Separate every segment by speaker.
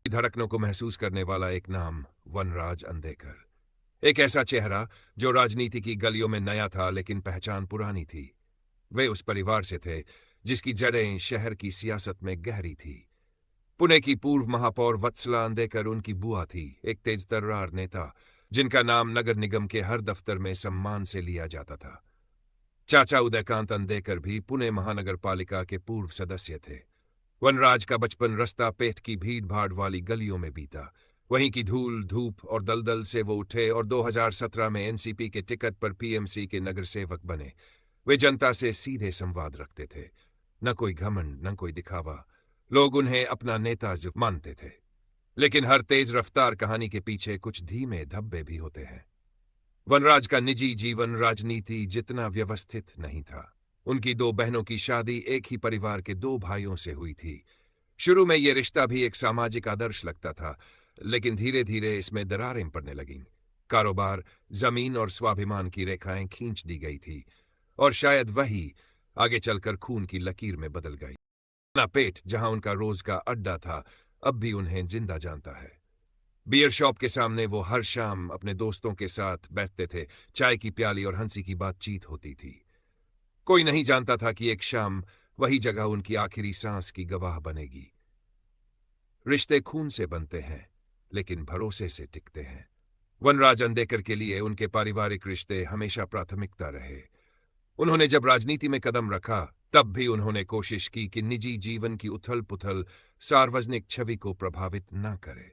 Speaker 1: धड़कनों को महसूस करने वाला एक नाम, वनराज अंदेकर। एक ऐसा चेहरा जो राजनीति की गलियों में नया था लेकिन पहचान पुरानी थी। वे उस परिवार से थे जिसकी जड़ें शहर की सियासत में गहरी थी। पुणे की पूर्व महापौर वत्सला अंदेकर उनकी बुआ थी, एक तेज तर्रार नेता जिनका नाम नगर निगम के हर दफ्तर में सम्मान से लिया जाता था। चाचा उदयकांत अंदेकर भी पुणे महानगर पालिका के पूर्व सदस्य थे। वनराज का बचपन रास्ता पेट की भीड़ भाड़ वाली गलियों में बीता। वहीं की धूल धूप और दलदल से वो उठे और 2017 में एनसीपी के टिकट पर पीएमसी के नगर सेवक बने। वे जनता से सीधे संवाद रखते थे, न कोई घमंड न कोई दिखावा। लोग उन्हें अपना नेता मानते थे। लेकिन हर तेज रफ्तार कहानी के पीछे कुछ धीमे धब्बे भी होते हैं। वनराज का निजी जीवन राजनीति जितना व्यवस्थित नहीं था। उनकी दो बहनों की शादी एक ही परिवार के दो भाइयों से हुई थी। शुरू में यह रिश्ता भी एक सामाजिक आदर्श लगता था, लेकिन धीरे धीरे इसमें दरारें पड़ने लगीं। कारोबार, जमीन और स्वाभिमान की रेखाएं खींच दी गई थी, और शायद वही आगे चलकर खून की लकीर में बदल गई। अपना पेट, जहां उनका रोज का अड्डा था, अब भी उन्हें जिंदा जानता है। बियर शॉप के सामने वो हर शाम अपने दोस्तों के साथ बैठते थे। चाय की प्याली और हंसी की बातचीत होती थी। कोई नहीं जानता था कि एक शाम वही जगह उनकी आखिरी सांस की गवाह बनेगी। रिश्ते खून से बनते हैं, लेकिन भरोसे से टिकते हैं। वनराज अंदेकर के लिए उनके पारिवारिक रिश्ते हमेशा प्राथमिकता रहे। उन्होंने जब राजनीति में कदम रखा, तब भी उन्होंने कोशिश की कि निजी जीवन की उथल पुथल सार्वजनिक छवि को प्रभावित न करे।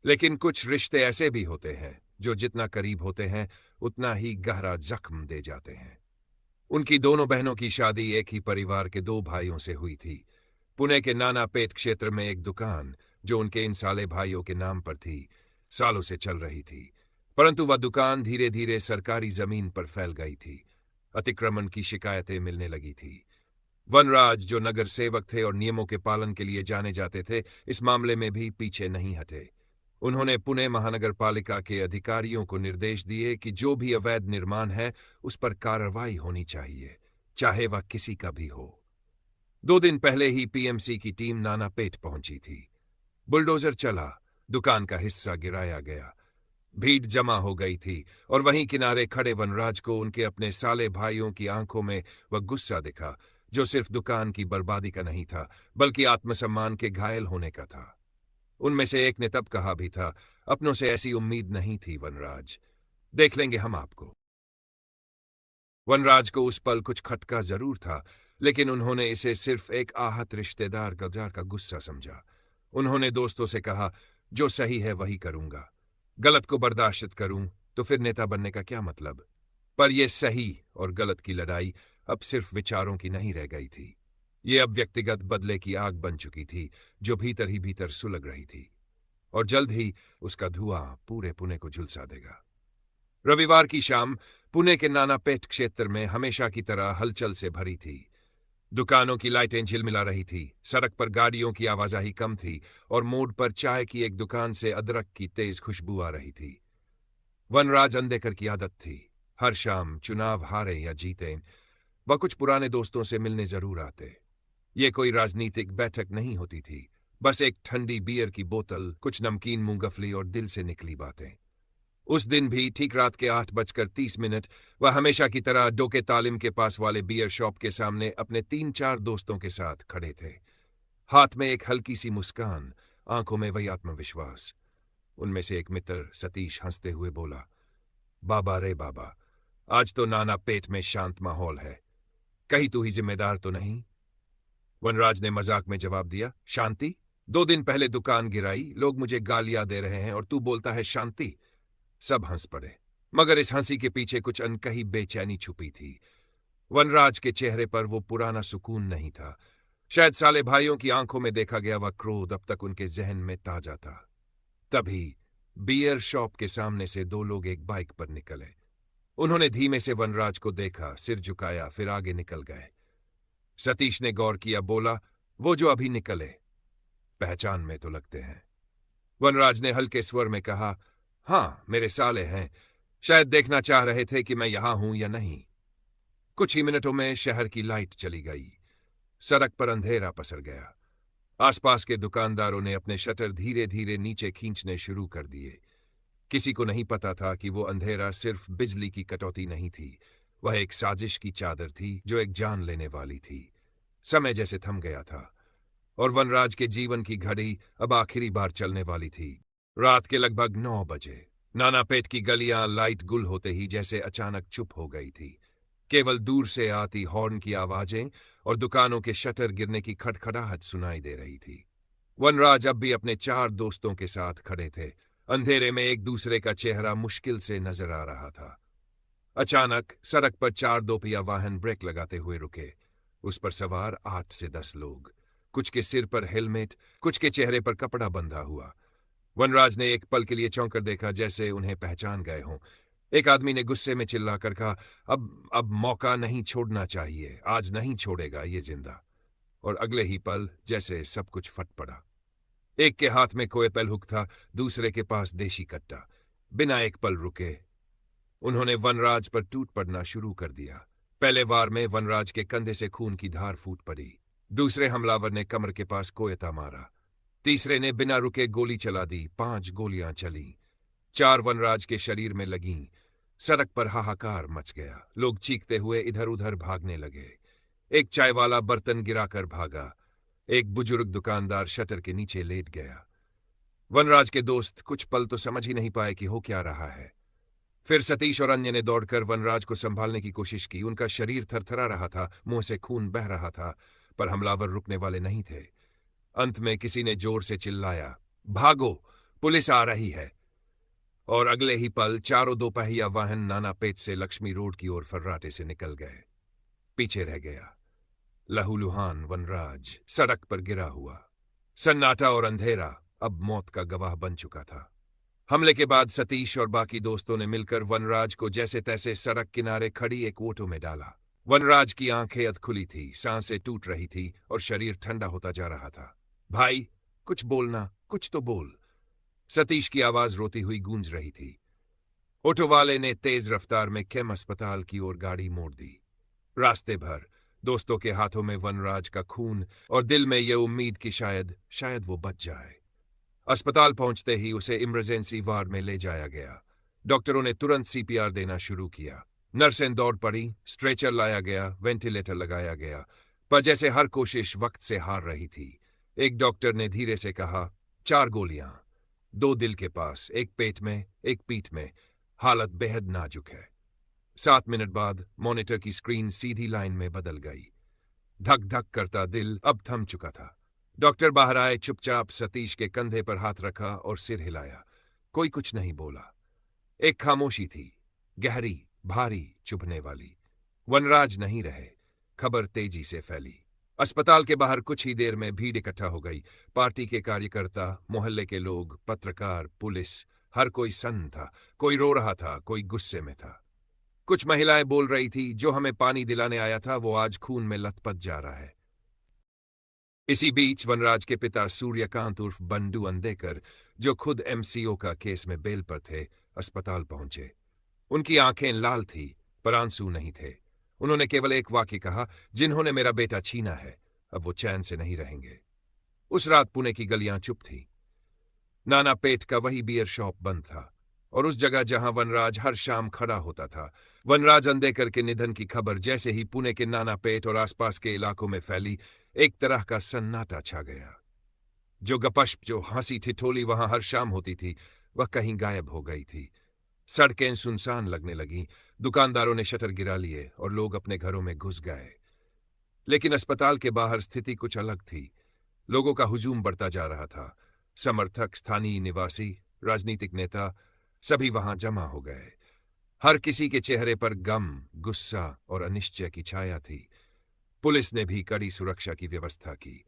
Speaker 1: लेकिन कुछ रिश्ते ऐसे भी होते हैं जो जितना करीब होते हैं उतना ही गहरा जख्म दे जाते हैं। उनकी दोनों बहनों की शादी एक ही परिवार के दो भाइयों से हुई थी। पुणे के नानापेट क्षेत्र में एक दुकान जो उनके इन साले भाइयों के नाम पर थी, सालों से चल रही थी। परंतु वह दुकान धीरे धीरे सरकारी जमीन पर फैल गई थी। अतिक्रमण की शिकायतें मिलने लगी थी। वनराज, जो नगर सेवक थे और नियमों के पालन के लिए जाने जाते थे, इस मामले में भी पीछे नहीं हटे। उन्होंने पुणे महानगर पालिका के अधिकारियों को निर्देश दिए कि जो भी अवैध निर्माण है उस पर कार्रवाई होनी चाहिए, चाहे वह किसी का भी हो। 2 दिन पहले ही पीएमसी की टीम नानापेट पहुंची थी। बुलडोजर चला, दुकान का हिस्सा गिराया गया। भीड़ जमा हो गई थी और वहीं किनारे खड़े वनराज को उनके अपने साले भाइयों की आंखों में वह गुस्सा दिखा, जो सिर्फ दुकान की बर्बादी का नहीं था, बल्कि आत्मसम्मान के घायल होने का था। उनमें से एक ने तब कहा भी था, अपनों से ऐसी उम्मीद नहीं थी वनराज, देख लेंगे हम आपको। वनराज को उस पल कुछ खटका जरूर था, लेकिन उन्होंने इसे सिर्फ एक आहत रिश्तेदार गजार का गुस्सा समझा। उन्होंने दोस्तों से कहा, जो सही है वही करूंगा, गलत को बर्दाश्त करूं तो फिर नेता बनने का क्या मतलब। पर यह सही और गलत की लड़ाई अब सिर्फ विचारों की नहीं रह गई थी। ये अब व्यक्तिगत बदले की आग बन चुकी थी, जो भीतर ही भीतर सुलग रही थी, और जल्द ही उसका धुआं पूरे पुणे को झुलसा देगा। रविवार की शाम पुणे के नानापेट क्षेत्र में हमेशा की तरह हलचल से भरी थी। दुकानों की लाइटें झिलमिला रही थी, सड़क पर गाड़ियों की आवाजाही कम थी, और मोड़ पर चाय की एक दुकान से अदरक की तेज खुशबू आ रही थी। वनराज अंदेकर की आदत थी, हर शाम, चुनाव हारे या जीते, वह कुछ पुराने दोस्तों से मिलने जरूर आते। ये कोई राजनीतिक बैठक नहीं होती थी, बस एक ठंडी बियर की बोतल, कुछ नमकीन मूंगफली और दिल से निकली बातें। उस दिन भी ठीक रात के 8:30 वह हमेशा की तरह डोके तालिम के पास वाले बियर शॉप के सामने अपने 3-4 दोस्तों के साथ खड़े थे। हाथ में एक हल्की सी मुस्कान, आंखों में वही आत्मविश्वास। उनमें से एक मित्र सतीश हंसते हुए बोला, बाबा रे बाबा, आज तो नाना पेट में शांत माहौल है, कहीं तू ही जिम्मेदार तो नहीं। वनराज ने मजाक में जवाब दिया, शांति? 2 दिन पहले दुकान गिराई, लोग मुझे गालियां दे रहे हैं और तू बोलता है शांति। सब हंस पड़े, मगर इस हंसी के पीछे कुछ अनकही बेचैनी छुपी थी। वनराज के चेहरे पर वो पुराना सुकून नहीं था। शायद साले भाइयों की आंखों में देखा गया वह क्रोध अब तक उनके जहन में ताजा था। तभी बियर शॉप के सामने से 2 लोग एक बाइक पर निकले। उन्होंने धीमे से वनराज को देखा, सिर झुकाया, फिर आगे निकल गए। सतीश ने गौर किया, बोला, वो जो अभी निकले, पहचान में तो लगते हैं। वनराज ने हल्के स्वर में कहा, हाँ, मेरे साले हैं, शायद देखना चाह रहे थे कि मैं यहां हूं या नहीं। कुछ ही मिनटों में शहर की लाइट चली गई, सड़क पर अंधेरा पसर गया। आसपास के दुकानदारों ने अपने शटर धीरे धीरे नीचे खींचने शुरू कर दिए। किसी को नहीं पता था कि वो अंधेरा सिर्फ बिजली की कटौती नहीं थी, वह एक साजिश की चादर थी जो एक जान लेने वाली थी। समय जैसे थम गया था और वनराज के जीवन की घड़ी अब आखिरी बार चलने वाली थी। रात के लगभग 9 बजे नानापेट की गलियां लाइट गुल होते ही जैसे अचानक चुप हो गई थी। केवल दूर से आती हॉर्न की आवाजें और दुकानों के शटर गिरने की खटखटाहट सुनाई दे रही थी। वनराज अब भी अपने 4 दोस्तों के साथ खड़े थे। अंधेरे में एक दूसरे का चेहरा मुश्किल से नजर आ रहा था। अचानक सड़क पर 4 दोपहिया वाहन ब्रेक लगाते हुए रुके। उस पर सवार 8 से 10 लोग, कुछ के सिर पर हेलमेट, कुछ के चेहरे पर कपड़ा बंधा हुआ। वनराज ने एक पल के लिए चौंक कर देखा, जैसे उन्हें पहचान गए हों। एक आदमी ने गुस्से में चिल्लाकर कहा, अब मौका नहीं छोड़ना चाहिए, आज नहीं छोड़ेगा ये जिंदा। और अगले ही पल जैसे सब कुछ फट पड़ा। एक के हाथ में कोयतल हुक था, दूसरे के पास देशी कट्टा। बिना एक पल रुके उन्होंने वनराज पर टूट पड़ना शुरू कर दिया। पहले वार में वनराज के कंधे से खून की धार फूट पड़ी। दूसरे हमलावर ने कमर के पास कोयता मारा। तीसरे ने बिना रुके गोली चला दी। 5 गोलियां चली। 4 वनराज के शरीर में लगीं। सड़क पर हाहाकार मच गया। लोग चीखते हुए इधर उधर भागने लगे। एक चाय वाला बर्तन गिराकर भागा। एक बुजुर्ग दुकानदार शटर के नीचे लेट गया। वनराज के दोस्त कुछ पल तो समझ ही नहीं पाए कि हो क्या रहा है। फिर सतीश और अन्य ने दौड़कर वनराज को संभालने की कोशिश की। उनका शरीर थरथरा रहा था, मुंह से खून बह रहा था, पर हमलावर रुकने वाले नहीं थे। अंत में किसी ने जोर से चिल्लाया, भागो, पुलिस आ रही है। और अगले ही पल चारों दोपहिया वाहन नानापेट से लक्ष्मी रोड की ओर फर्राटे से निकल गए। पीछे रह गया लहूलुहान वनराज, सड़क पर गिरा हुआ। सन्नाटा और अंधेरा अब मौत का गवाह बन चुका था। हमले के बाद सतीश और बाकी दोस्तों ने मिलकर वनराज को जैसे तैसे सड़क किनारे खड़ी एक ऑटो में डाला। वनराज की आंखें अधखुली थी, सांसें टूट रही थी और शरीर ठंडा होता जा रहा था। भाई, कुछ बोलना, कुछ तो बोल। सतीश की आवाज रोती हुई गूंज रही थी। ऑटो वाले ने तेज रफ्तार में केम अस्पताल की ओर गाड़ी मोड़ दी। रास्ते भर दोस्तों के हाथों में वनराज का खून और दिल में यह उम्मीद कि शायद वो बच जाए। अस्पताल पहुंचते ही उसे इमरजेंसी वार्ड में ले जाया गया। डॉक्टरों ने तुरंत सीपीआर देना शुरू किया। नर्सें दौड़ पड़ी, स्ट्रेचर लाया गया, वेंटिलेटर लगाया गया, पर जैसे हर कोशिश वक्त से हार रही थी। एक डॉक्टर ने धीरे से कहा, 4 गोलियां, 2 दिल के पास, एक पेट में, एक पीठ में, हालत बेहद नाजुक है। 7 मिनट बाद मॉनिटर की स्क्रीन सीधी लाइन में बदल गई। धक धक करता दिल अब थम चुका था। डॉक्टर बाहर आए, चुपचाप सतीश के कंधे पर हाथ रखा और सिर हिलाया। कोई कुछ नहीं बोला। एक खामोशी थी, गहरी, भारी, चुभने वाली। वनराज नहीं रहे। खबर तेजी से फैली। अस्पताल के बाहर कुछ ही देर में भीड़ इकट्ठा हो गई। पार्टी के कार्यकर्ता, मोहल्ले के लोग, पत्रकार, पुलिस, हर कोई सन्न था। कोई रो रहा था, कोई गुस्से में था। कुछ महिलाएं बोल रही थी, जो हमें पानी दिलाने आया था वो आज खून में लथपथ जा रहा है। इसी बीच वनराज के पिता सूर्यकांत उर्फ बंडू अंदेकर, जो खुद एमसीओ का केस में बेल पर थे, अस्पताल पहुंचे। उनकी आंखें लाल थी, पर आंसू नहीं थे। उन्होंने केवल एक वाक्य कहा, जिन्होंने मेरा बेटा छीना है, अब वो चैन से नहीं रहेंगे। उस रात पुणे की गलियां चुप थीं। नानापेट का वही बियर शॉप बंद था और उस जगह जहां वनराज हर शाम खड़ा होता था। वनराज अंदेकर के निधन की खबर जैसे ही पुणे के नानापेट और आसपास के इलाकों में फैली, एक तरह का सन्नाटा छा गया। जो गपशप, जो हंसी ठिठोली वहां हर शाम होती थी, वह कहीं गायब हो गई थी। सड़कें सुनसान लगने लगीं, दुकानदारों ने शटर गिरा लिए और लोग अपने घरों में घुस गए। लेकिन अस्पताल के बाहर स्थिति कुछ अलग थी। लोगों का हुजूम बढ़ता जा रहा था। समर्थक, स्थानीय निवासी, राजनीतिक नेता, सभी वहां जमा हो गए। हर किसी के चेहरे पर गम, गुस्सा और अनिश्चय की छाया थी। पुलिस ने भी कड़ी सुरक्षा की व्यवस्था की।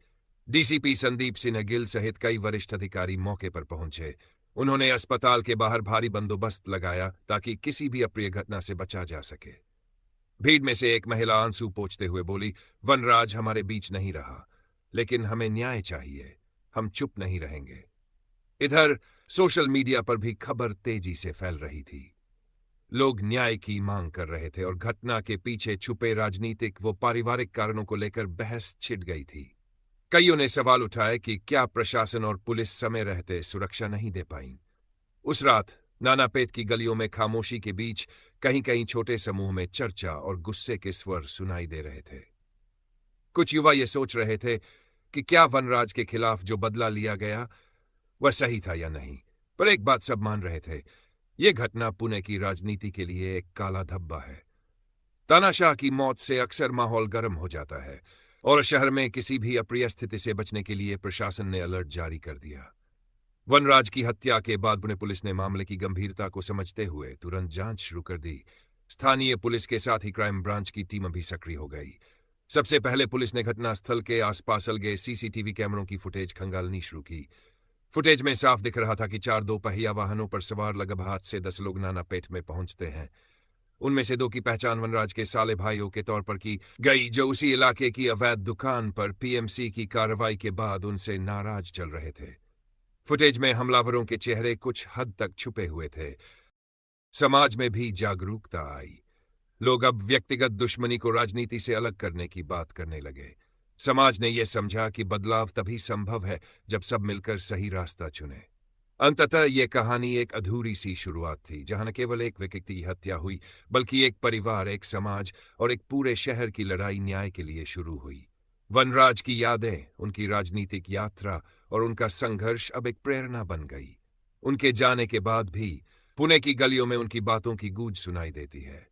Speaker 1: डीसीपी संदीप सिन्हा गिल सहित कई वरिष्ठ अधिकारी मौके पर पहुंचे। उन्होंने अस्पताल के बाहर भारी बंदोबस्त लगाया ताकि किसी भी अप्रिय घटना से बचा जा सके। भीड़ में से एक महिला आंसू पोंछते हुए बोली, वनराज हमारे बीच नहीं रहा, लेकिन हमें न्याय चाहिए, हम चुप नहीं रहेंगे। इधर सोशल मीडिया पर भी खबर तेजी से फैल रही थी। लोग न्याय की मांग कर रहे थे और घटना के पीछे छुपे राजनीतिक व पारिवारिक कारणों को लेकर बहस छिड़ गई थी। कईयों ने सवाल उठाए कि क्या प्रशासन और पुलिस समय रहते सुरक्षा नहीं दे पाई। उस रात नानापेट की गलियों में खामोशी के बीच कहीं कहीं छोटे समूह में चर्चा और गुस्से के स्वर सुनाई दे रहे थे। कुछ युवा ये सोच रहे थे कि क्या वनराज के खिलाफ जो बदला लिया गया वह सही था या नहीं, पर एक बात सब मान रहे थे, ये घटना पुणे की राजनीति के लिए एक काला धब्बा है। तानाशाह की मौत से अक्सर माहौल गर्म हो जाता है और शहर में किसी भी अप्रिय स्थिति से बचने के लिए प्रशासन ने अलर्ट जारी कर दिया। वनराज की हत्या के बाद पुणे पुलिस ने मामले की गंभीरता को समझते हुए तुरंत जांच शुरू कर दी। स्थानीय पुलिस के साथ ही क्राइम ब्रांच की टीम भी सक्रिय हो गई। सबसे पहले पुलिस ने घटनास्थल के आसपास लगे सीसीटीवी कैमरों की फुटेज खंगालनी शुरू की। फुटेज में साफ दिख रहा था कि 4 दोपहिया वाहनों पर सवार लगभग 8 से 10 लोग नानापेट में पहुंचते हैं। उनमें से 2 की पहचान वनराज के साले भाइयों के तौर पर की गई, जो उसी इलाके की अवैध दुकान पर पीएमसी की कार्रवाई के बाद उनसे नाराज चल रहे थे। फुटेज में हमलावरों के चेहरे कुछ हद तक छुपे हुए थे। समाज में भी जागरूकता आई। लोग अब व्यक्तिगत दुश्मनी को राजनीति से अलग करने की बात करने लगे। समाज ने यह समझा कि बदलाव तभी संभव है जब सब मिलकर सही रास्ता चुने। अंततः यह कहानी एक अधूरी सी शुरुआत थी, जहां न केवल एक व्यक्ति की हत्या हुई, बल्कि एक परिवार, एक समाज और एक पूरे शहर की लड़ाई न्याय के लिए शुरू हुई। वनराज की यादें, उनकी राजनीतिक यात्रा और उनका संघर्ष अब एक प्रेरणा बन गई। उनके जाने के बाद भी पुणे की गलियों में उनकी बातों की गूंज सुनाई देती है,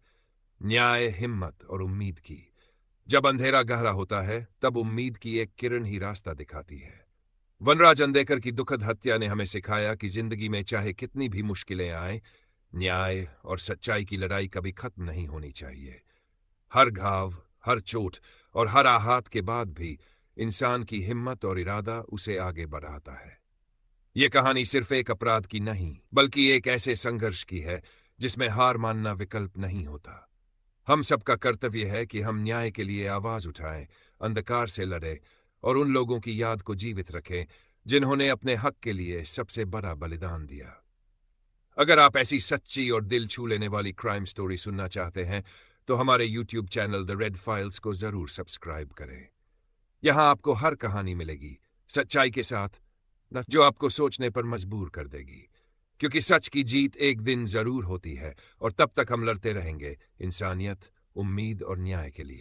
Speaker 1: न्याय, हिम्मत और उम्मीद की। जब अंधेरा गहरा होता है, तब उम्मीद की एक किरण ही रास्ता दिखाती है। वनराज अंदेकर की दुखद हत्या ने हमें सिखाया कि जिंदगी में चाहे कितनी भी मुश्किलें आए, न्याय और सच्चाई की लड़ाई कभी खत्म नहीं होनी चाहिए। हर घाव, हर चोट और हर आहत के बाद भी इंसान की हिम्मत और इरादा उसे आगे बढ़ाता है। यह कहानी सिर्फ एक अपराध की नहीं, बल्कि एक ऐसे संघर्ष की है जिसमें हार मानना विकल्प नहीं होता। हम सबका कर्तव्य है कि हम न्याय के लिए आवाज उठाएं, अंधकार से लड़ें और उन लोगों की याद को जीवित रखें जिन्होंने अपने हक के लिए सबसे बड़ा बलिदान दिया। अगर आप ऐसी सच्ची और दिल छू लेने वाली क्राइम स्टोरी सुनना चाहते हैं तो हमारे YouTube channel the red files को जरूर सब्सक्राइब करें। यहां आपको हर कहानी मिलेगी सच्चाई के साथ, न जो आपको सोचने पर मजबूर कर देगी, क्योंकि सच की जीत एक दिन जरूर होती है और तब तक हम लड़ते रहेंगे इंसानियत, उम्मीद और न्याय के लिए।